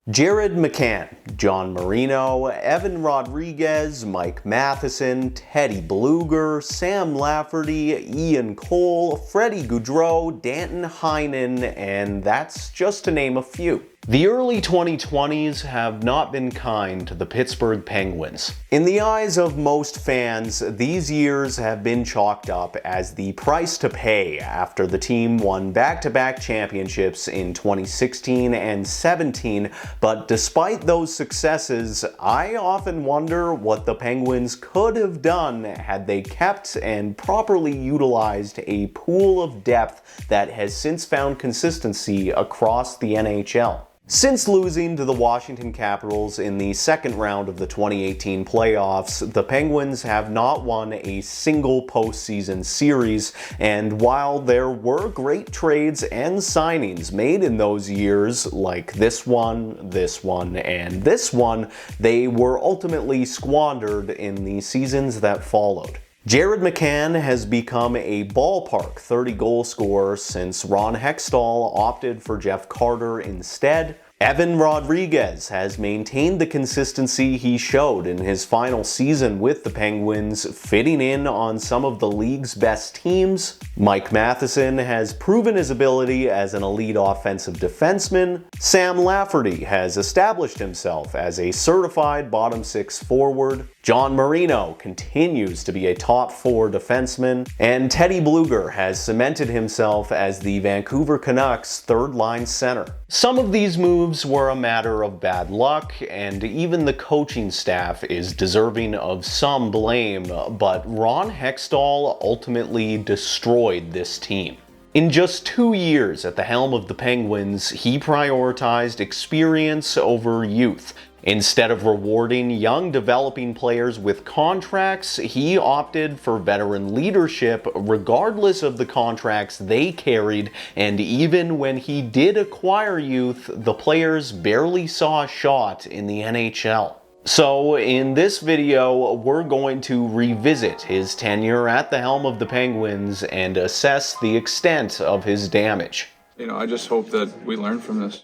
Jared McCann, John Marino, Evan Rodriguez, Mike Matheson, Teddy Blueger, Sam Lafferty, Ian Cole, Freddie Gaudreau, Danton Heinen, and that's just to name a few. The early 2020s have not been kind to the Pittsburgh Penguins. In the eyes of most fans, these years have been chalked up as the price to pay after the team won back-to-back championships in 2016 and 17, but despite those successes, I often wonder what the Penguins could have done had they kept and properly utilized a pool of depth that has since found consistency across the NHL. Since losing to the Washington Capitals in the second round of the 2018 playoffs, the Penguins have not won a single postseason series, and while there were great trades and signings made in those years, like this one, and this one, they were ultimately squandered in the seasons that followed. Jared McCann has become a ballpark 30-goal scorer since Ron Hextall opted for Jeff Carter instead. Evan Rodriguez has maintained the consistency he showed in his final season with the Penguins, fitting in on some of the league's best teams. Mike Matheson has proven his ability as an elite offensive defenseman. Sam Lafferty has established himself as a certified bottom six forward. John Marino continues to be a top four defenseman, and Teddy Blueger has cemented himself as the Vancouver Canucks' third-line center. Some of these moves were a matter of bad luck, and even the coaching staff is deserving of some blame, but Ron Hextall ultimately destroyed this team. In just 2 years at the helm of the Penguins, he prioritized experience over youth. Instead of rewarding young developing players with contracts, he opted for veteran leadership regardless of the contracts they carried, and even when he did acquire youth, the players barely saw a shot in the NHL. So in this video, we're going to revisit his tenure at the helm of the Penguins and assess the extent of his damage. I just hope that we learn from this.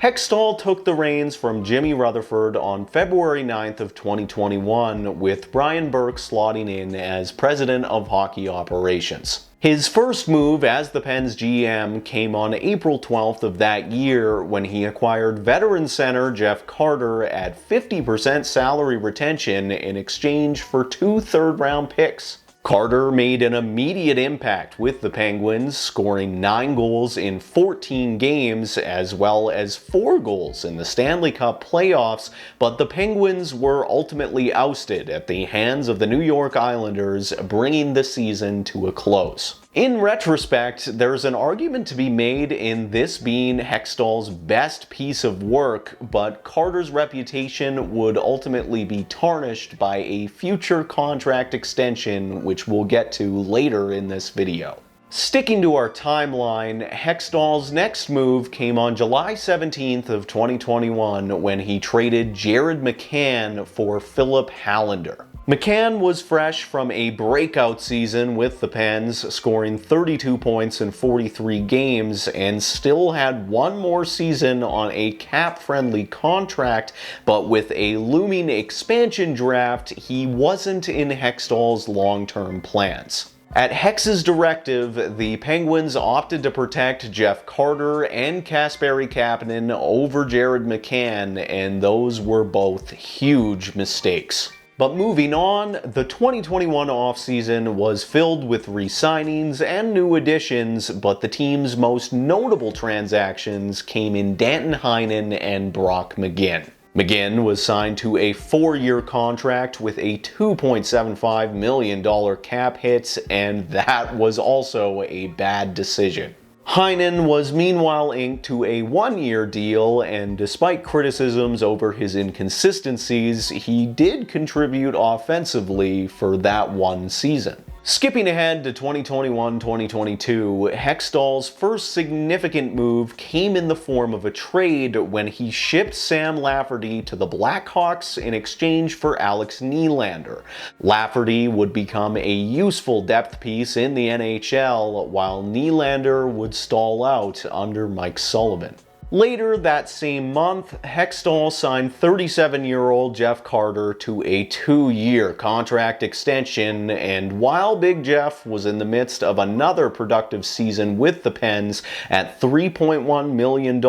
Hextall took the reins from Jimmy Rutherford on February 9th of 2021, with Brian Burke slotting in as president of hockey operations. His first move as the Pens GM came on April 12th of that year when he acquired veteran center Jeff Carter at 50% salary retention in exchange for 2 third-round picks. Carter made an immediate impact with the Penguins, scoring 9 goals in 14 games, as well as 4 goals in the Stanley Cup playoffs, but the Penguins were ultimately ousted at the hands of the New York Islanders, bringing the season to a close. In retrospect, there's an argument to be made in this being Hextall's best piece of work, but Carter's reputation would ultimately be tarnished by a future contract extension, which we'll get to later in this video. Sticking to our timeline, Hextall's next move came on July 17th of 2021 when he traded Jared McCann for Philip Hallander. McCann was fresh from a breakout season with the Pens, scoring 32 points in 43 games, and still had one more season on a cap-friendly contract, but with a looming expansion draft, he wasn't in Hextall's long-term plans. At Hex's directive, the Penguins opted to protect Jeff Carter and Kasperi Kapanen over Jared McCann, and those were both huge mistakes. But moving on, the 2021 offseason was filled with re-signings and new additions, but the team's most notable transactions came in Danton Heinen and Brock McGinn. McGinn was signed to a 4-year contract with a $2.75 million cap hit, and that was also a bad decision. Heinen was meanwhile inked to a 1-year deal, and despite criticisms over his inconsistencies, he did contribute offensively for that one season. Skipping ahead to 2021-2022, Hextall's first significant move came in the form of a trade when he shipped Sam Lafferty to the Blackhawks in exchange for Alex Nylander. Lafferty would become a useful depth piece in the NHL, while Nylander would stall out under Mike Sullivan. Later that same month, Hextall signed 37-year-old Jeff Carter to a 2-year contract extension, and while Big Jeff was in the midst of another productive season with the Pens at $3.1 million,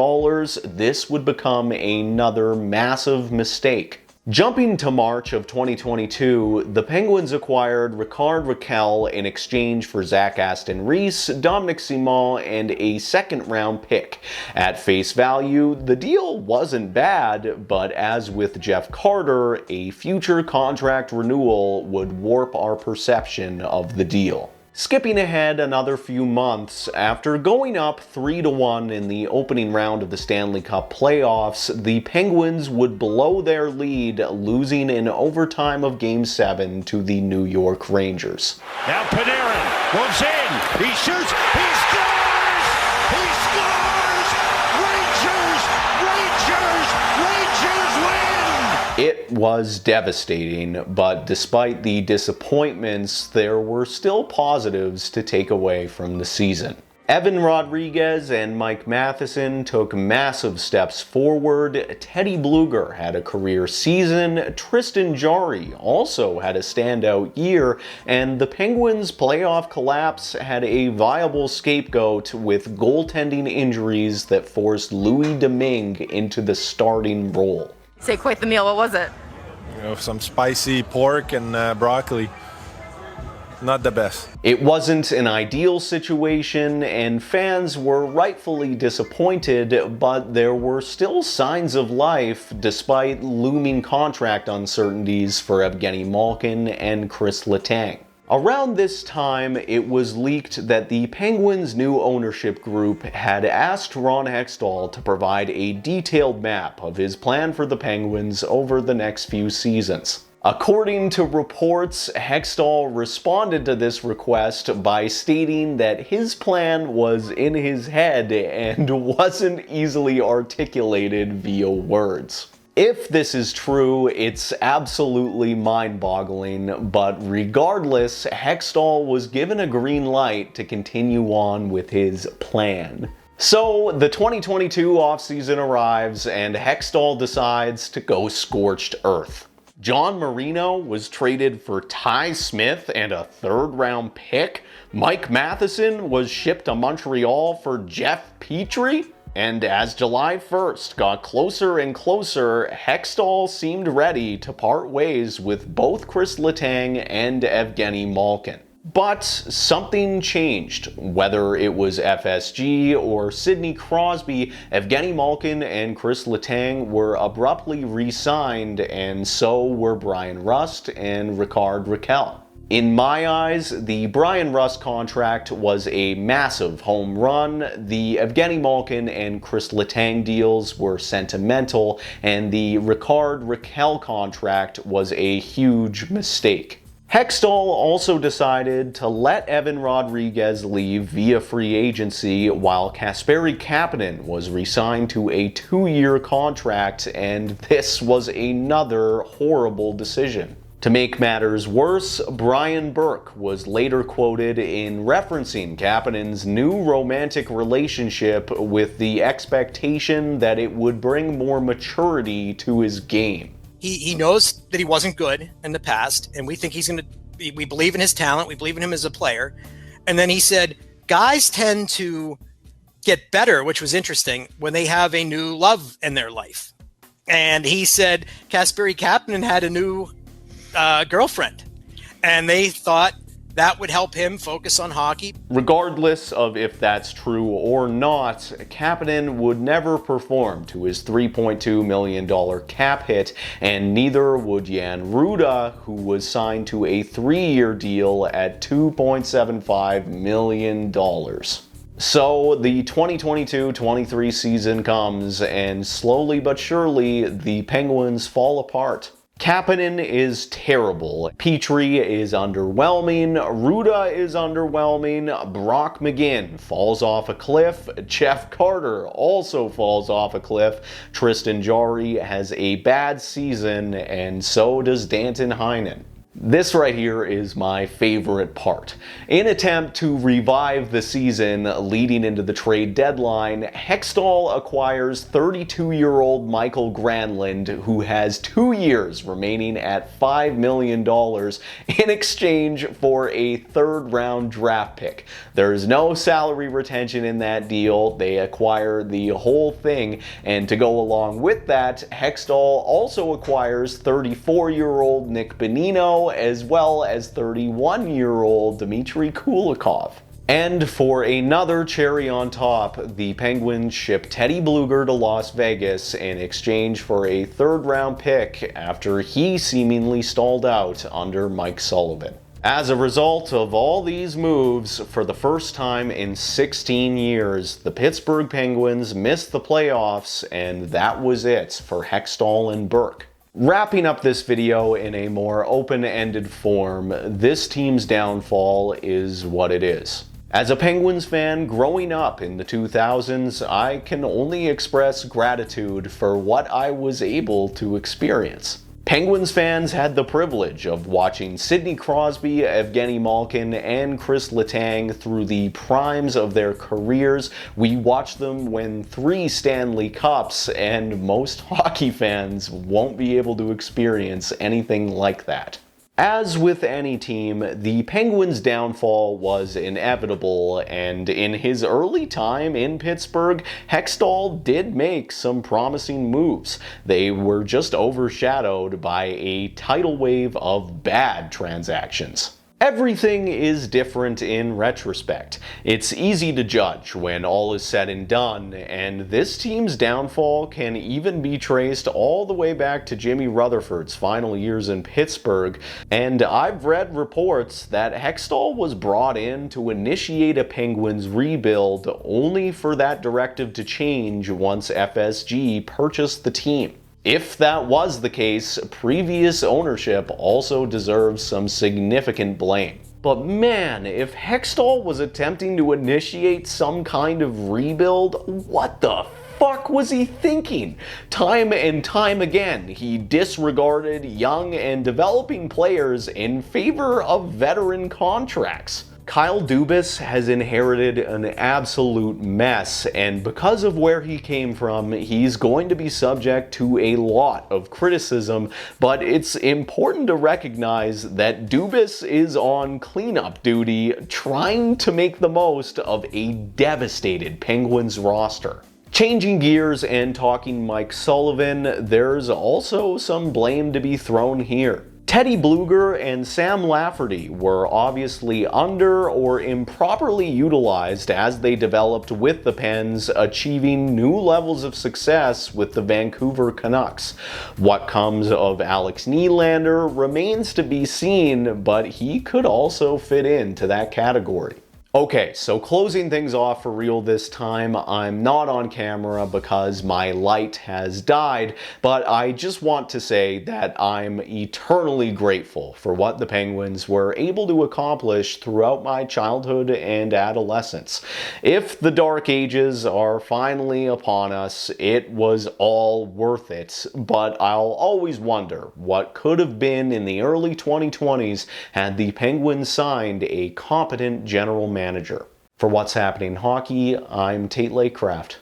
this would become another massive mistake. Jumping to March of 2022, the Penguins acquired Rickard Rakell in exchange for Zach Aston Reese, Dominic Simon, and a second-round pick. At face value, the deal wasn't bad, but as with Jeff Carter, a future contract renewal would warp our perception of the deal. Skipping ahead another few months, after going up 3-1 in the opening round of the Stanley Cup playoffs, the Penguins would blow their lead, losing in overtime of Game 7 to the New York Rangers. Now Panarin moves in, he shoots, he scores! He scores! Rangers win! It was devastating, but despite the disappointments, there were still positives to take away from the season. Evan Rodriguez and Mike Matheson took massive steps forward, Teddy Blueger had a career season, Tristan Jarry also had a standout year, and the Penguins' playoff collapse had a viable scapegoat with goaltending injuries that forced Louis Domingue into the starting role. Say quite the meal, what was it? Some spicy pork and broccoli. Not the best. It wasn't an ideal situation, and fans were rightfully disappointed, but there were still signs of life despite looming contract uncertainties for Evgeny Malkin and Chris Letang. Around this time, it was leaked that the Penguins' new ownership group had asked Ron Hextall to provide a detailed map of his plan for the Penguins over the next few seasons. According to reports, Hextall responded to this request by stating that his plan was in his head and wasn't easily articulated via words. If this is true, it's absolutely mind-boggling, but regardless, Hextall was given a green light to continue on with his plan. So, the 2022 offseason arrives, and Hextall decides to go scorched earth. John Marino was traded for Ty Smith and a third-round pick. Mike Matheson was shipped to Montreal for Jeff Petrie. And as July 1st got closer and closer, Hextall seemed ready to part ways with both Chris Letang and Evgeny Malkin. But something changed. Whether it was FSG or Sidney Crosby, Evgeny Malkin and Chris Letang were abruptly re-signed, and so were Brian Rust and Rickard Rakell. In my eyes, the Brian Rust contract was a massive home run, the Evgeny Malkin and Chris Letang deals were sentimental, and the Rickard Rakell contract was a huge mistake. Hextall also decided to let Evan Rodriguez leave via free agency while Kasperi Kapanen was re-signed to a 2-year contract, and this was another horrible decision. To make matters worse, Brian Burke was later quoted in referencing Kapanen's new romantic relationship with the expectation that it would bring more maturity to his game. He knows that he wasn't good in the past, and we think he's going to, we believe in his talent, we believe in him as a player. And then he said, guys tend to get better, which was interesting, when they have a new love in their life. And he said Kasperi Kapanen had a new girlfriend, and they thought that would help him focus on hockey. Regardless of if that's true or not, Kapanen would never perform to his $3.2 million cap hit, and neither would Jan Ruda, who was signed to a 3-year deal at $2.75 million. So the 2022-23 season comes, and slowly but surely, the Penguins fall apart. Kapanen is terrible, Petrie is underwhelming, Ruda is underwhelming, Brock McGinn falls off a cliff, Jeff Carter also falls off a cliff, Tristan Jarry has a bad season, and so does Danton Heinen. This right here is my favorite part. In attempt to revive the season leading into the trade deadline, Hextall acquires 32-year-old Michael Granlund, who has 2 years remaining at $5 million in exchange for a third-round draft pick. There's no salary retention in that deal. They acquire the whole thing, and to go along with that, Hextall also acquires 34-year-old Nick Bonino, as well as 31-year-old Dmitry Kulikov. And for another cherry on top, the Penguins ship Teddy Blueger to Las Vegas in exchange for a third-round pick after he seemingly stalled out under Mike Sullivan. As a result of all these moves, for the first time in 16 years, the Pittsburgh Penguins missed the playoffs, and that was it for Hextall and Burke. Wrapping up this video in a more open-ended form, this team's downfall is what it is. As a Penguins fan growing up in the 2000s, I can only express gratitude for what I was able to experience. Penguins fans had the privilege of watching Sidney Crosby, Evgeny Malkin, and Chris Letang through the primes of their careers. We watched them win 3 Stanley Cups, and most hockey fans won't be able to experience anything like that. As with any team, the Penguins' downfall was inevitable, and in his early time in Pittsburgh, Hextall did make some promising moves. They were just overshadowed by a tidal wave of bad transactions. Everything is different in retrospect. It's easy to judge when all is said and done, and this team's downfall can even be traced all the way back to Jimmy Rutherford's final years in Pittsburgh, and I've read reports that Hextall was brought in to initiate a Penguins rebuild only for that directive to change once FSG purchased the team. If that was the case, previous ownership also deserves some significant blame. But man, if Hextall was attempting to initiate some kind of rebuild, what the fuck was he thinking? Time and time again, he disregarded young and developing players in favor of veteran contracts. Kyle Dubas has inherited an absolute mess, and because of where he came from, he's going to be subject to a lot of criticism, but it's important to recognize that Dubas is on cleanup duty, trying to make the most of a devastated Penguins roster. Changing gears and talking Mike Sullivan, there's also some blame to be thrown here. Teddy Blueger and Sam Lafferty were obviously under or improperly utilized as they developed with the Pens, achieving new levels of success with the Vancouver Canucks. What comes of Alex Nylander remains to be seen, but he could also fit into that category. Okay, so closing things off for real this time, I'm not on camera because my light has died, but I just want to say that I'm eternally grateful for what the Penguins were able to accomplish throughout my childhood and adolescence. If the dark ages are finally upon us, it was all worth it, but I'll always wonder what could have been in the early 2020s had the Penguins signed a competent general manager. For What's Happening Hockey, I'm Tate Lakecraft.